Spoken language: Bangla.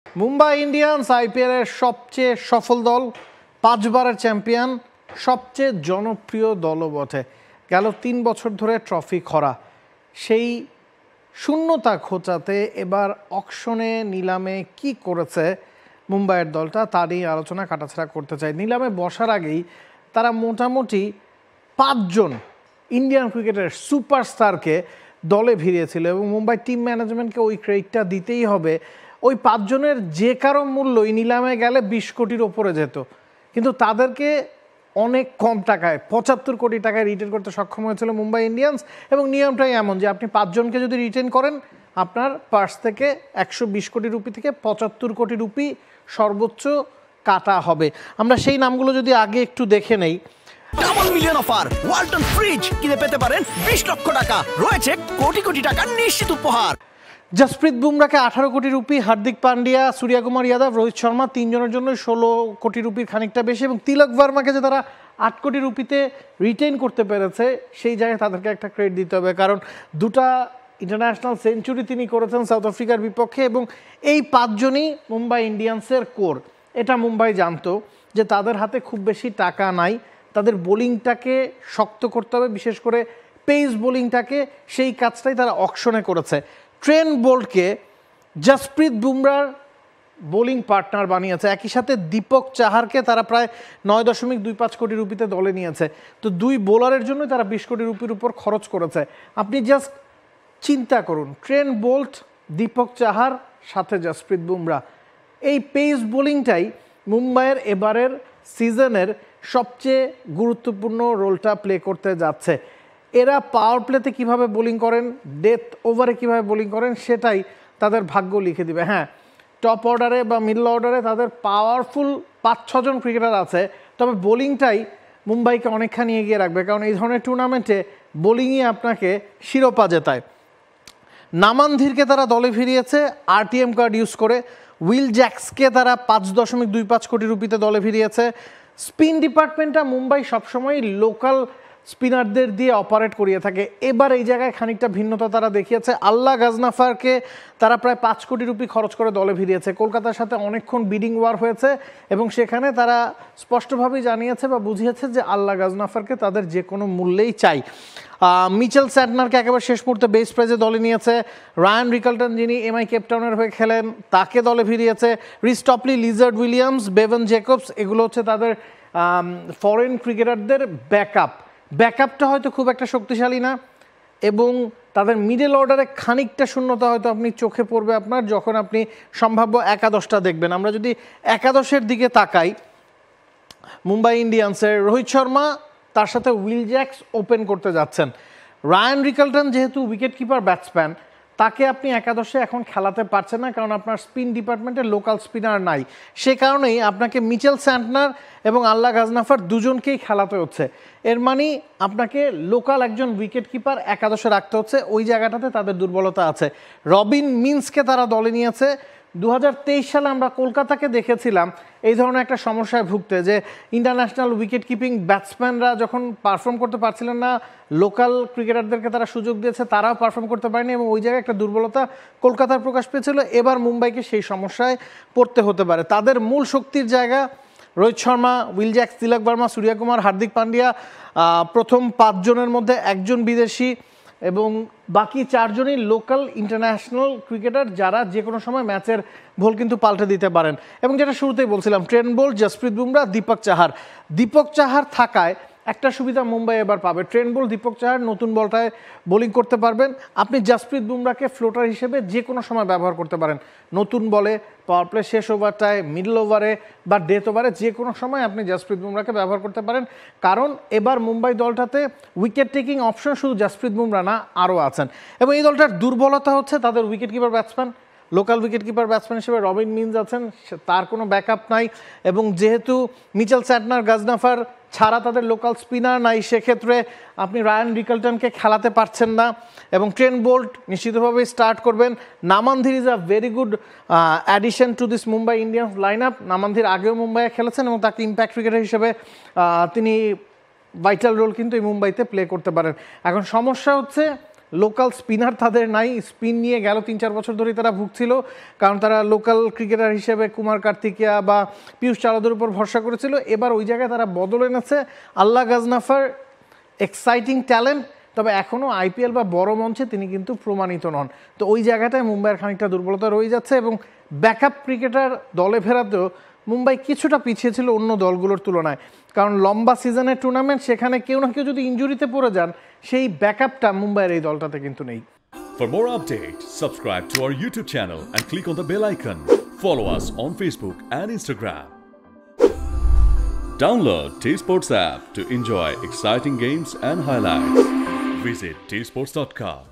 মুম্বাই ইন্ডিয়ান্স আইপিএলের সবচেয়ে সফল দল, 5 বারের চ্যাম্পিয়ন, সবচেয়ে জনপ্রিয় দলও বটে। গেল 3 বছর ধরে ট্রফি খরা, সেই শূন্যতা ঘোচাতে এবার অকশনে নিলামে কি করেছে মুম্বাইয়ের দলটা, তা নিয়ে আলোচনা কাটাছাড়া করতে চাই। নিলামে বসার আগেই তারা মোটামুটি 5 জন ইন্ডিয়ান ক্রিকেটের সুপারস্টারকে দলে ভিড়িয়েছিল এবং মুম্বাই টিম ম্যানেজমেন্টকে ওই ক্রেডিটটা দিতেই হবে। ওই 5 জনের যে কারো মূল্যই নিলামে গেলে 20 কোটির ওপরে যেত, কিন্তু তাদেরকে অনেক কম টাকায় 75 কোটি টাকায় রিটেন করতে সক্ষম হয়েছিল মুম্বাই ইন্ডিয়ান্স। এবং নিয়মটাই এমন যে আপনি 5 জনকে যদি রিটেন করেন, আপনার পার্স থেকে 120 কোটি রুপি থেকে 75 কোটি রুপি সর্বোচ্চ কাটা হবে। আমরা সেই নামগুলো যদি আগে একটু দেখে নেই। Double million offer, Walton fridge কিনে পেতে পারেন 20 লক্ষ টাকা, রয়েছে কোটি কোটি টাকার নিশ্চিত উপহার। জসপ্রীত বুমরাকে 18 কোটি রুপি, হার্দিক পান্ডিয়া, সূর্যকুমার যাদব, রোহিত শর্মা 3 জনের জন্য 16 কোটি রুপির খানিকটা বেশি, এবং তিলক ভার্মাকে যে তারা 8 কোটি রুপিতে রিটেন করতে পেরেছে, সেই জায়গায় তাদেরকে একটা ক্রেডিট দিতে হবে, কারণ 2টা ইন্টারন্যাশনাল সেঞ্চুরি তিনি করেছেন সাউথ আফ্রিকার বিপক্ষে। এবং এই 5 জনই মুম্বাই ইন্ডিয়ান্সের কোর। এটা মুম্বাই জানতো যে তাদের হাতে খুব বেশি টাকা নাই, তাদের বোলিংটাকে শক্ত করতে হবে, বিশেষ করে পেস বোলিংটাকে। সেই কাজটাই তারা অকশনে করেছে। ট্রেন্ট বোল্টকে জসপ্রীত বুমরার বোলিং পার্টনার বানিয়েছে, একই সাথে দীপক চাহারকে তারা প্রায় 9.25 কোটি রুপিতে দলে নিয়েছে। তো 2 বোলারের জন্য তারা 20 কোটি রুপির উপর খরচ করেছে। আপনি জাস্ট চিন্তা করুন, ট্রেন্ট বোল্ট, দীপক চাহার, সাথে জসপ্রীত বুমরা, এই পেস বোলিংটাই মুম্বাইয়ের এবারের সিজনের সবচেয়ে গুরুত্বপূর্ণ রোলটা প্লে করতে যাচ্ছে। এরা পাওয়ার প্লেতে কীভাবে বোলিং করেন, ডেথ ওভারে কীভাবে বোলিং করেন, সেটাই তাদের ভাগ্য লিখে দিবে। হ্যাঁ, টপ অর্ডারে বা মিডল অর্ডারে তাদের পাওয়ারফুল 5-6 জন ক্রিকেটার আছে, তবে বোলিংটাই মুম্বাইকে অনেকখানি এগিয়ে রাখবে, কারণ এই ধরনের টুর্নামেন্টে বোলিংই আপনাকে শিরোপা জেতায়। নামানধীরকে তারা দলে ফিরিয়েছে আরটিএম কার্ড ইউজ করে। উইল জ্যাক্সকে তারা 5.25 কোটি রুপিতে দলে ফিরিয়েছে। স্পিন ডিপার্টমেন্টটা মুম্বাই সবসময়ই লোকাল স্পিনারদের দিয়ে অপারেট করিয়ে থাকে, এবার এই জায়গায় খানিকটা ভিন্নতা তারা দেখিয়েছে। আল্লাহ গাজনাফারকে তারা প্রায় 5 কোটি রুপি খরচ করে দলে ফিরিয়েছে। কলকাতার সাথে অনেকক্ষণ বিডিং ওয়ার হয়েছে এবং সেখানে তারা স্পষ্টভাবেই জানিয়েছে বা বুঝিয়েছে যে আল্লাহ গাজনাফারকে তাদের যে কোনো মূল্যেই চাই। মিচেল স্যান্টনারকে একেবারে শেষ মুহূর্তে বেস প্রাইজে দলে নিয়েছে। রায়ান রিকালটন, যিনি এমআই কেপটাউনের হয়ে খেলেন, তাকে দলে ফিরিয়েছে। Reece Topley, Lizaad Williams, Bevon Jacobs, এগুলো হচ্ছে তাদের ফরেন ক্রিকেটারদের ব্যাকআপটা হয়তো খুব একটা শক্তিশালী না, এবং তাদের মিডল অর্ডারে খানিকটা শূন্যতা হয়তো আপনি চোখে পড়বে আপনার যখন আপনি সম্ভাব্য একাদশটা দেখবেন। আমরা যদি একাদশের দিকে তাকাই, মুম্বাই ইন্ডিয়ান্সের রোহিত শর্মা, তার সাথে উইল জ্যাক্স ওপেন করতে যাচ্ছেন। রায়ান রিকালটন যেহেতু উইকেট কিপার ব্যাটসম্যান, তাকে আপনি একাদশে এখন খেলাতে পারছেন না, কারণ আপনার স্পিন ডিপার্টমেন্টে লোকাল স্পিনার নাই। সে কারণেই আপনাকে মিচেল স্যান্টনার এবং আল্লাহ গাজনাফার দুজনকেই খেলাতে হচ্ছে। এর মানে আপনাকে লোকাল একজন উইকেট কিপার একাদশে রাখতে হচ্ছে, ওই জায়গাটাতে তাদের দুর্বলতা আছে। রবিন মিন্সকে তারা দলে নিয়েছে। 2023 সালে আমরা কলকাতাকে দেখেছিলাম এই ধরনের একটা সমস্যায় ভুগতে, যে ইন্টারন্যাশনাল উইকেট কিপিং ব্যাটসম্যানরা যখন পারফর্ম করতে পারছিলেন না, লোকাল ক্রিকেটারদেরকে তারা সুযোগ দিয়েছে, তারাও পারফর্ম করতে পারেনি, এবং ওই জায়গায় একটা দুর্বলতা কলকাতার প্রকাশ পেয়েছিল। এবার মুম্বাইকে সেই সমস্যায় পড়তে হতে পারে। তাদের মূল শক্তির জায়গা রোহিত শর্মা, উইল জ্যাক্স, তিলক ভার্মা, সূর্যকুমার, হার্দিক পান্ডিয়া, প্রথম 5 জনের মধ্যে 1 জন বিদেশি, এবং বাকি 4 জনই লোকাল ইন্টারন্যাশনাল ক্রিকেটার, যারা যে কোনো সময় ম্যাচের ভোল কিন্তু পাল্টে দিতে পারেন। এবং যেটা শুরুতেই বলছিলাম, ট্রেন্ট বোল্ট, জসপ্রীত বুমরা, দীপক চাহার থাকায় একটা সুবিধা মুম্বাই এবার পাবে। ট্রেন্ট বোল্ট, দীপক চাহার নতুন বলটায় বোলিং করতে পারবেন। আপনি জসপ্রীত বুমরাকে ফ্লোটার হিসেবে যে কোনো সময় ব্যবহার করতে পারেন, নতুন বলে, পাওয়ার প্লে শেষ ওভারটায়, মিডল ওভারে বা ডেথ ওভারে, যে কোনো সময় আপনি জসপ্রীত বুমরাকে ব্যবহার করতে পারেন, কারণ এবার মুম্বাই দলটাতে উইকেট টেকিং অপশন শুধু জসপ্রীত বুমরা না, আরও আছেন। এবং এই দলটার দুর্বলতা হচ্ছে তাদের wicket keeper batsman. Local wicket keeper batsman হিসেবে রবিন মিন্স আছেন, তার কোনো ব্যাকআপ নাই, এবং যেহেতু মিচেল স্যান্টনার, গাজনাফার ছাড়া তাদের লোকাল স্পিনার নাই, সেক্ষেত্রে আপনি রায়ান রিকালটনকে খেলাতে পারছেন না। এবং ট্রেন্ট বোল্ট নিশ্চিতভাবেই স্টার্ট করবেন। নামানধীর is a very good addition to this Mumbai Indians line up. নামানধীর আগেও মুম্বাইয়ে খেলেছেন এবং তাকে ইম্প্যাক্ট ক্রিকেটার হিসেবে তিনি ভাইটাল রোল কিন্তু এই মুম্বাইতে প্লে করতে পারেন। এখন সমস্যা হচ্ছে লোকাল স্পিনার তাদের নাই, স্পিন নিয়ে গেল 3-4 বছর ধরেই তারা ভুগছিল, কারণ তারা লোকাল ক্রিকেটার হিসেবে কুমার কার্তিকিয়া বা পিয়ুষ চাওলাদের উপর ভরসা করেছিল। এবার ওই জায়গায় তারা বদল এনেছে। আল্লাহ গাজনাফার এক্সাইটিং ট্যালেন্ট, তবে এখনও আইপিএল বা বড় মঞ্চে তিনি কিন্তু প্রমাণিত নন। তো ওই জায়গাটায় মুম্বাইয়ের খানিকটা দুর্বলতা রয়ে যাচ্ছে, এবং ব্যাকআপ ক্রিকেটার দলে ফেরাতেও মুম্বাই কিছুটা পিছিয়ে ছিল অন্য দলগুলোর তুলনায়, কারণ লম্বা সিজনের টুর্নামেন্ট, সেখানে কেউ না কেউ যদি ইনজুরিতে পড়ে যান, সেই ব্যাকআপটা মুম্বাইয়ের এই দলটাতে কিন্তু নেই। For more updates, subscribe to our YouTube channel and click on the bell icon. Follow us on Facebook and Instagram. Download T-Sports app to enjoy exciting games and highlights. Visit tsports.com.